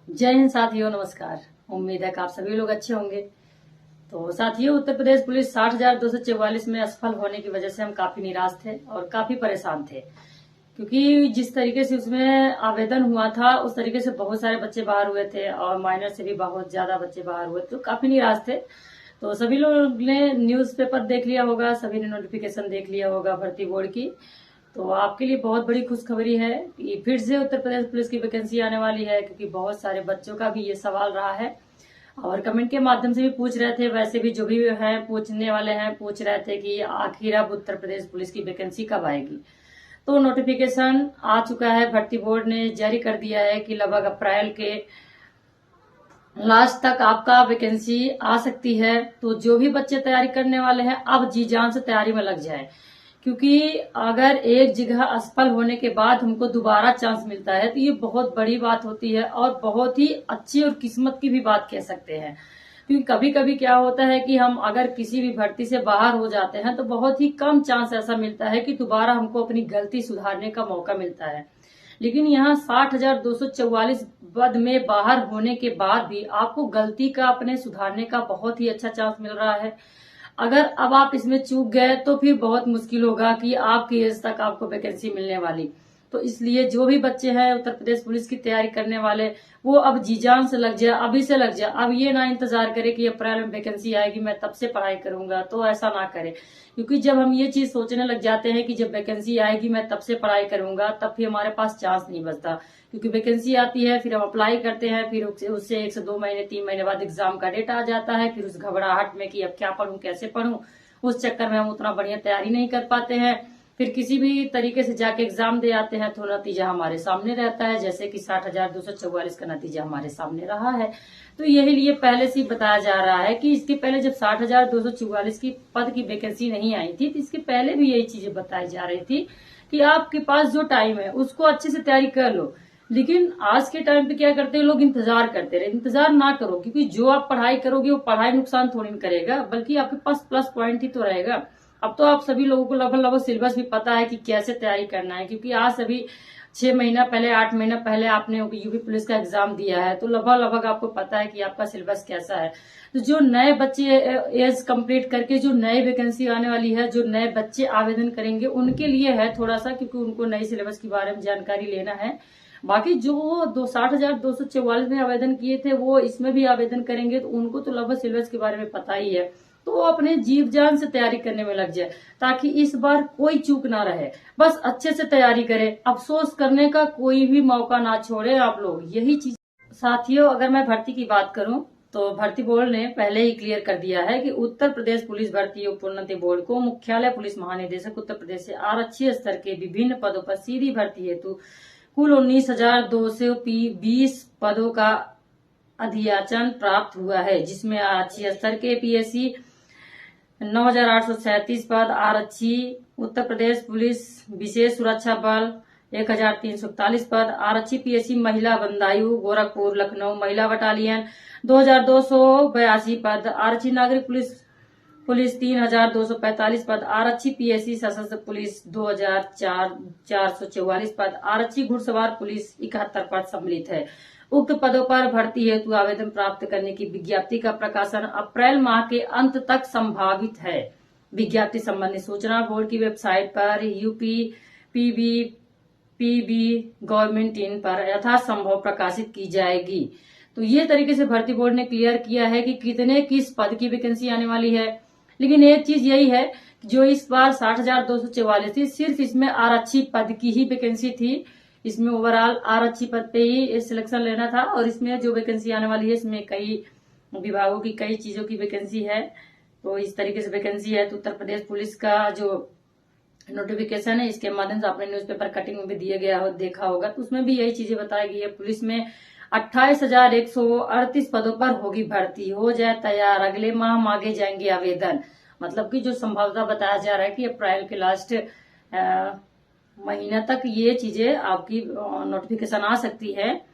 जय हिंद साथियों, नमस्कार। उम्मीद है कि आप सभी लोग अच्छे होंगे। तो साथियों, उत्तर प्रदेश पुलिस 60,244 में असफल होने की वजह से हम काफी निराश थे और काफी परेशान थे, क्योंकि जिस तरीके से उसमें आवेदन हुआ था उस तरीके से बहुत सारे बच्चे बाहर हुए थे और माइनर से भी बहुत ज्यादा बच्चे बाहर हुए, तो काफी निराश थे। तो सभी लोग ने न्यूज़पेपर देख लिया होगा, सभी ने नोटिफिकेशन देख लिया होगा भर्ती बोर्ड की। तो आपके लिए बहुत बड़ी खुशखबरी है कि फिर से उत्तर प्रदेश पुलिस की वैकेंसी आने वाली है, क्योंकि बहुत सारे बच्चों का भी ये सवाल रहा है और कमेंट के माध्यम से भी पूछ रहे थे। वैसे भी जो भी है पूछने वाले हैं पूछ रहे थे कि आखिर अब उत्तर प्रदेश पुलिस की वैकेंसी कब आएगी। तो नोटिफिकेशन आ चुका है, भर्ती बोर्ड ने जारी कर दिया है कि लगभग अप्रैल के लास्ट तक आपका वैकेंसी आ सकती है। तो जो भी बच्चे तैयारी करने वाले हैं अब जी जान से तैयारी में लग जाए, क्योंकि अगर एक जगह असफल होने के बाद हमको दोबारा चांस मिलता है तो ये बहुत बड़ी बात होती है और बहुत ही अच्छी और किस्मत की भी बात कह सकते हैं। क्योंकि कभी कभी क्या होता है कि हम अगर किसी भी भर्ती से बाहर हो जाते हैं तो बहुत ही कम चांस ऐसा मिलता है कि दोबारा हमको अपनी गलती सुधारने का मौका मिलता है। लेकिन यहाँ 60,244 पद में बाहर होने के बाद भी आपको गलती का अपने सुधारने का बहुत ही अच्छा चांस मिल रहा है। अगर अब आप इसमें चूक गए तो फिर बहुत मुश्किल होगा कि आपकी एज तक आपको वैकेंसी मिलने वाली। तो इसलिए जो भी बच्चे हैं उत्तर प्रदेश पुलिस की तैयारी करने वाले, वो अब जी जान से लग जाए, अभी से लग जाए। अब ये ना इंतजार करे कि अप्रैल में वैकेंसी आएगी मैं तब से पढ़ाई करूंगा, तो ऐसा ना करे। क्योंकि जब हम ये चीज सोचने लग जाते हैं कि जब वैकेंसी आएगी मैं तब से पढ़ाई करूंगा, तब फिर हमारे पास चांस नहीं बचता। क्योंकि वैकेंसी आती है, फिर हम अप्लाई करते हैं, फिर उससे 1 से 2 महीने 3 महीने बाद एग्जाम का डेट आ जाता है। फिर उस घबराहट में कि अब क्या पढूं, कैसे पढूं, उस चक्कर में हम उतना बढ़िया तैयारी नहीं कर पाते हैं। फिर किसी भी तरीके से जाके एग्जाम दे आते हैं तो नतीजा हमारे सामने रहता है, जैसे कि 60,244 का नतीजा हमारे सामने रहा है। तो यही लिए पहले से ही बताया जा रहा है कि इसके पहले जब 60,244 की पद की वैकेंसी नहीं आई थी तो इसके पहले भी यही चीजें बताई जा रही थी कि आपके पास जो टाइम है उसको अच्छे से तैयारी कर लो। लेकिन आज के टाइम पे क्या करते हैं लोग, इंतजार करते रहे। इंतजार ना करो, क्योंकि जो आप पढ़ाई करोगे वो पढ़ाई नुकसान थोड़ी ना करेगा, बल्कि आपके पास प्लस पॉइंट ही तो रहेगा। अब तो आप सभी लोगों को लगभग लगभग सिलेबस भी पता है कि कैसे तैयारी करना है, क्योंकि आज सभी 6 महीना पहले 8 महीना पहले आपने यूपी पुलिस का एग्जाम दिया है, तो लगभग लगभग आपको पता है कि आपका सिलेबस कैसा है। तो जो नए बच्चे एज कंप्लीट करके जो नए वैकेंसी आने वाली है, जो नए बच्चे आवेदन करेंगे उनके लिए है थोड़ा सा, क्योंकि उनको नई सिलेबस के बारे में जानकारी लेना है। बाकी जो 60,244 में आवेदन किए थे वो इसमें भी आवेदन करेंगे तो उनको तो लगभग सिलेबस के बारे में पता ही है। तो वो अपने जीव जान से तैयारी करने में लग जाए, ताकि इस बार कोई चूक ना रहे। बस अच्छे से तैयारी करें, अफसोस करने का कोई भी मौका ना छोड़े आप लोग, यही चीज। साथियों, अगर मैं भर्ती की बात करूं तो भर्ती बोर्ड ने पहले ही क्लियर कर दिया है कि उत्तर प्रदेश पुलिस भर्ती और प्रोन्नति बोर्ड को मुख्यालय पुलिस महानिदेशक उत्तर प्रदेश से आरक्षी स्तर के विभिन्न पदों पर सीधी भर्ती हेतु कुल 19,220 पदों का अधियाचन प्राप्त हुआ है, जिसमें आरक्षी स्तर के पीएससी 9,837 पद, आरक्षी उत्तर प्रदेश पुलिस विशेष सुरक्षा बल 1,341 पद, आरक्षी पीएससी महिला बंदायु गोरखपुर लखनऊ महिला बटालियन 2,282 पद, आरक्षी नागरिक पुलिस पुलिस 3,245 पद, आरक्षी पीएससी सशस्त्र पुलिस 2,444 पद, आरक्षी घुड़सवार पुलिस 71 पद सम्मिलित है। उक्त पदों पर भर्ती हेतु आवेदन प्राप्त करने की विज्ञप्ति का प्रकाशन अप्रैल माह के अंत तक संभावित है। विज्ञप्ति संबंधी सूचना बोर्ड की वेबसाइट पर यूपी पीबी गवर्नमेंट इन पर यथासंभव प्रकाशित की जाएगी। तो ये तरीके से भर्ती बोर्ड ने क्लियर किया है कि कितने किस पद की वैकेंसी आने वाली है। लेकिन एक चीज यही है, जो इस बार 60,244 थी, सिर्फ इसमें आरक्षी पद की ही वैकेंसी थी। इसमें ओवरऑल आरक्षी पद पे ही सिलेक्शन लेना था और इसमें जो वैकेंसी आने वाली है इसमें कई विभागों की कई चीजों की वैकेंसी है। तो इस तरीके से वैकेंसी है। तो उत्तर प्रदेश पुलिस का जो नोटिफिकेशन है इसके माध्यम से आपने न्यूज़पेपर कटिंग में भी दिया गया हो, देखा होगा, तो उसमें भी यही चीजें बताई गई है। पुलिस में 28,138 पदों पर होगी भर्ती, हो जाए तैयार, अगले माह हम आगे जाएंगे आवेदन। मतलब कि जो संभावना बताया जा रहा है कि अप्रैल के लास्ट महीना तक ये चीजें आपकी नोटिफिकेशन आ सकती है।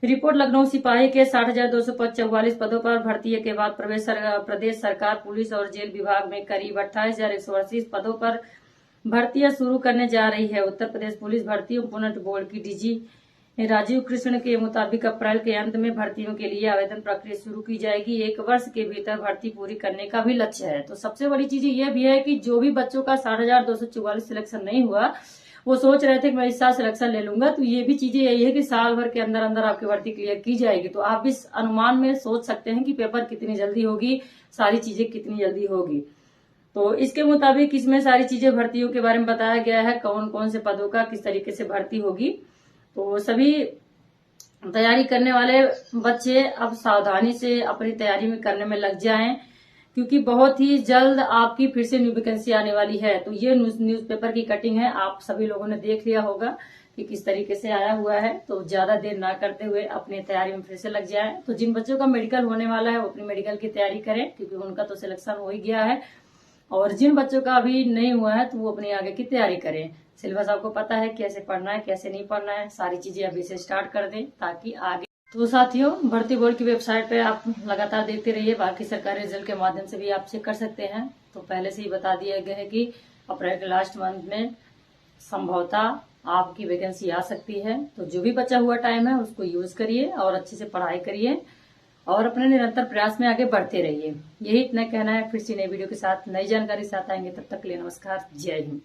रिपोर्ट लखनऊ सिपाही के 60,244 पदों पर भर्ती के बाद प्रदेश सरकार पुलिस और जेल विभाग में करीब 28,138 पदों पर भर्तियां शुरू करने जा रही है। उत्तर प्रदेश पुलिस भर्ती और प्रोन्नति बोर्ड की डीजी राजीव कृष्ण के मुताबिक अप्रैल के अंत में भर्तियों के लिए आवेदन प्रक्रिया शुरू की जाएगी। 1 वर्ष के भीतर भर्ती पूरी करने का भी लक्ष्य है। तो सबसे बड़ी चीज ये भी है कि जो भी बच्चों का 60,244 सिलेक्शन नहीं हुआ, वो सोच रहे थे कि मैं इस साल सिलेक्शन ले लूंगा, तो ये भी चीजें यही है कि साल भर के अंदर अंदर आपकी भर्ती क्लियर की जाएगी। तो आप इस अनुमान में सोच सकते हैं कि पेपर कितनी जल्दी होगी, सारी चीजें कितनी जल्दी होगी। तो इसके मुताबिक इसमें सारी चीजें भर्तियों के बारे में बताया गया है, कौन कौन से पदों का किस तरीके से भर्ती होगी। तो सभी तैयारी करने वाले बच्चे अब सावधानी से अपनी तैयारी में करने में लग जाएं, क्योंकि बहुत ही जल्द आपकी फिर से न्यू वैकेंसी आने वाली है। तो ये न्यूज़पेपर की कटिंग है, आप सभी लोगों ने देख लिया होगा कि किस तरीके से आया हुआ है। तो ज्यादा देर ना करते हुए अपनी तैयारी में फिर से लग जाए। तो जिन बच्चों का मेडिकल होने वाला है वो अपनी मेडिकल की तैयारी करें, क्योंकि उनका तो सिलेक्शन हो ही गया है। और जिन बच्चों का अभी नहीं हुआ है तो वो अपनी आगे की तैयारी करें। सिलेबस आपको पता है, कैसे पढ़ना है कैसे नहीं पढ़ना है, सारी चीजें अभी से स्टार्ट कर दें ताकि आगे। तो साथियों, भर्ती बोर्ड की वेबसाइट पे आप लगातार देखते रहिए। बाकी सरकारी रिजल्ट के माध्यम से भी आप चेक कर सकते हैं। तो पहले से ही बता दिया गया है कि अप्रैल के लास्ट मंथ में संभवतः आपकी वैकेंसी आ सकती है। तो जो भी बचा हुआ टाइम है उसको यूज करिए और अच्छे से पढ़ाई करिए और अपने निरंतर प्रयास में आगे बढ़ते रहिए। यही इतना कहना है। फिर से नई वीडियो के साथ नई जानकारी के साथ आएंगे। तब तक के लिए नमस्कार, जय हिंद।